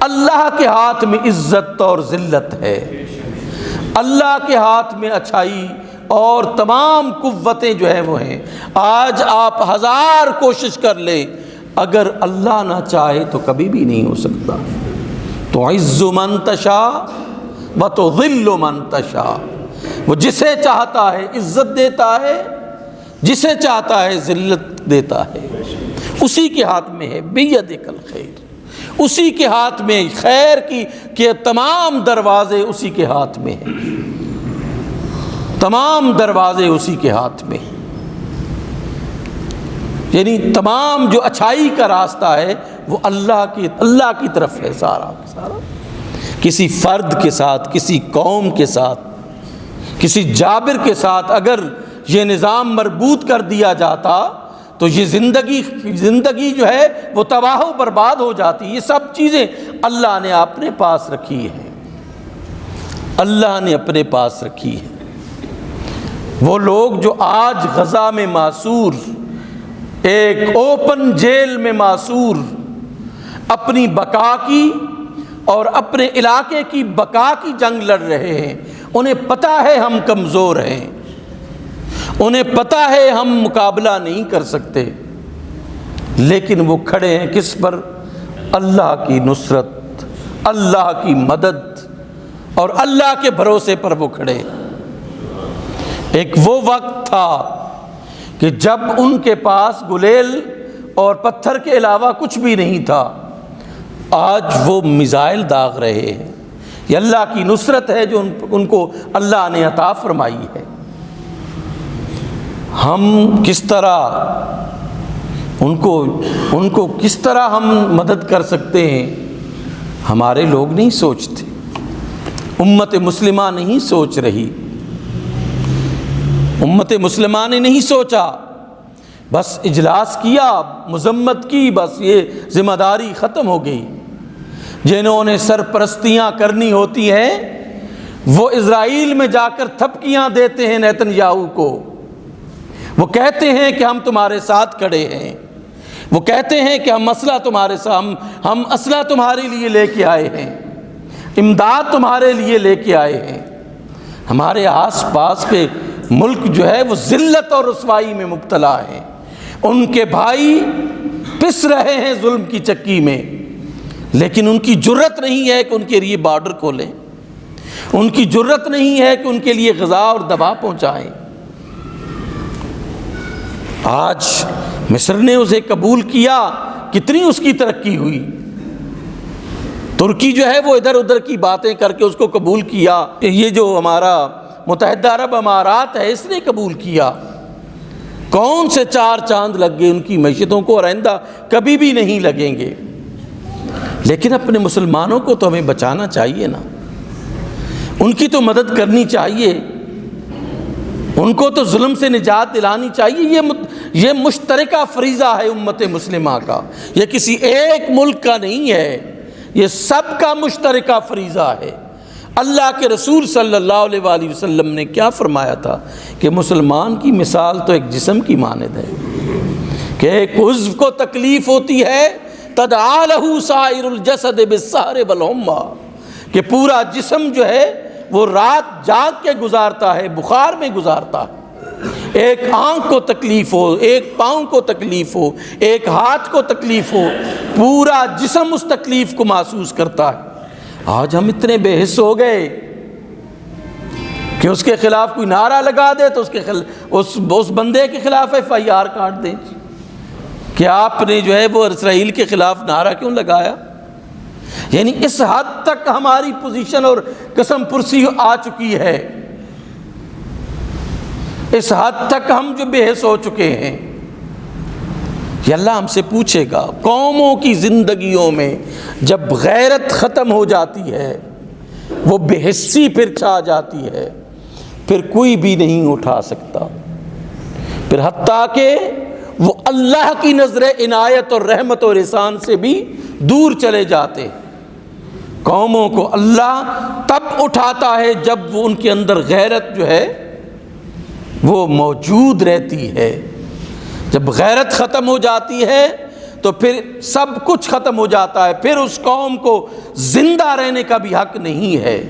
اللہ کے ہاتھ میں عزت اور ذلت ہے، اللہ کے ہاتھ میں اچھائی اور تمام قوتیں جو ہیں وہ ہیں۔ آج آپ 1000 کوشش کر لیں، اگر اللہ نہ چاہے تو کبھی بھی نہیں ہو سکتا۔ تعز من تشاء وتذل من تشاء، وہ جسے چاہتا ہے عزت دیتا ہے، جسے چاہتا ہے ذلت دیتا ہے، اسی کے ہاتھ میں ہے۔ بیدک الخیر، اسی کے ہاتھ میں خیر کے تمام دروازے اسی کے ہاتھ میں ہیں، تمام دروازے اسی کے ہاتھ میں، یعنی تمام جو اچھائی کا راستہ ہے وہ اللہ کی طرف ہے سارا سارا۔ کسی فرد کے ساتھ، کسی قوم کے ساتھ، کسی جابر کے ساتھ اگر یہ نظام مربوط کر دیا جاتا تو یہ زندگی جو ہے وہ تباہ و برباد ہو جاتی۔ یہ سب چیزیں اللہ نے اپنے پاس رکھی ہیں، اللہ نے اپنے پاس رکھی ہے۔ وہ لوگ جو آج غزہ میں معصور، ایک اوپن جیل میں معصور، اپنی بقا کی اور اپنے علاقے کی بقا کی جنگ لڑ رہے ہیں، انہیں پتہ ہے ہم کمزور ہیں، انہیں پتہ ہے ہم مقابلہ نہیں کر سکتے، لیکن وہ کھڑے ہیں کس پر؟ اللہ کی نصرت، اللہ کی مدد اور اللہ کے بھروسے پر وہ کھڑے۔ ایک وہ وقت تھا کہ جب ان کے پاس گلیل اور پتھر کے علاوہ کچھ بھی نہیں تھا، آج وہ میزائل داغ رہے ہیں۔ یہ اللہ کی نصرت ہے جو ان کو اللہ نے عطا فرمائی ہے۔ ہم کس طرح ان کو کس طرح ہم مدد کر سکتے ہیں؟ ہمارے لوگ نہیں سوچتے، امت مسلمہ نہیں سوچ رہی، امت مسلمہ نے نہیں سوچا، بس اجلاس کیا، مذمت کی، بس یہ ذمہ داری ختم ہو گئی۔ جنہوں نے سرپرستیاں کرنی ہوتی ہیں وہ اسرائیل میں جا کر تھپکیاں دیتے ہیں نیتن یاہو کو، وہ کہتے ہیں کہ ہم تمہارے ساتھ کھڑے ہیں، وہ کہتے ہیں کہ ہم ہم اسلحہ تمہارے لیے لے کے آئے ہیں، امداد تمہارے لیے لے کے آئے ہیں۔ ہمارے آس پاس کے ملک جو ہے وہ ذلت اور رسوائی میں مبتلا ہیں، ان کے بھائی پس رہے ہیں ظلم کی چکی میں، لیکن ان کی جرت نہیں ہے کہ ان کے لیے بارڈر کھولیں، ان کی جرت نہیں ہے کہ ان کے لیے غذا اور دوا پہنچائیں۔ آج مصر نے اسے قبول کیا، کتنی اس کی ترقی ہوئی۔ ترکی جو ہے وہ ادھر ادھر کی باتیں کر کے اس کو قبول کیا۔ یہ جو ہمارا متحدہ عرب امارات ہے اس نے قبول کیا، کون سے 4 چاند لگ گئے ان کی معیشتوں کو، اور آئندہ کبھی بھی نہیں لگیں گے۔ لیکن اپنے مسلمانوں کو تو ہمیں بچانا چاہیے نا، ان کی تو مدد کرنی چاہیے، ان کو تو ظلم سے نجات دلانی چاہیے۔ یہ مشترکہ فریضہ ہے امت مسلمہ کا، یہ کسی ایک ملک کا نہیں ہے، یہ سب کا مشترکہ فریضہ ہے۔ اللہ کے رسول صلی اللہ علیہ وآلہ وسلم نے کیا فرمایا تھا کہ مسلمان کی مثال تو ایک جسم کی مانند ہے کہ ایک عضو کو تکلیف ہوتی ہے تداعی لہ سائر الجسد بالسہر والحمى، کہ پورا جسم جو ہے وہ رات جاگ کے گزارتا ہے، بخار میں گزارتا ہے۔ ایک آنکھ کو تکلیف ہو، ایک پاؤں کو تکلیف ہو، ایک ہاتھ کو تکلیف ہو، پورا جسم اس تکلیف کو محسوس کرتا ہے۔ آج ہم اتنے بے حس ہو گئے کہ اس کے خلاف کوئی نعرہ لگا دے تو اس بندے کے خلاف FIR کاٹ دیں کہ آپ نے جو ہے وہ اسرائیل کے خلاف نعرہ کیوں لگایا۔ یعنی اس حد تک ہماری پوزیشن اور قسم پرسی آ چکی ہے، اس حد تک ہم جو بے حس ہو چکے ہیں۔ یہ اللہ ہم سے پوچھے گا، قوموں کی زندگیوں میں جب غیرت ختم ہو جاتی ہے، وہ بے حسی پھر چھا جاتی ہے، پھر کوئی بھی نہیں اٹھا سکتا، پھر حتیٰ کہ وہ اللہ کی نظر عنایت اور رحمت اور احسان سے بھی دور چلے جاتے۔ قوموں کو اللہ تب اٹھاتا ہے جب وہ ان کے اندر غیرت جو ہے وہ موجود رہتی ہے۔ جب غیرت ختم ہو جاتی ہے تو پھر سب کچھ ختم ہو جاتا ہے، پھر اس قوم کو زندہ رہنے کا بھی حق نہیں ہے۔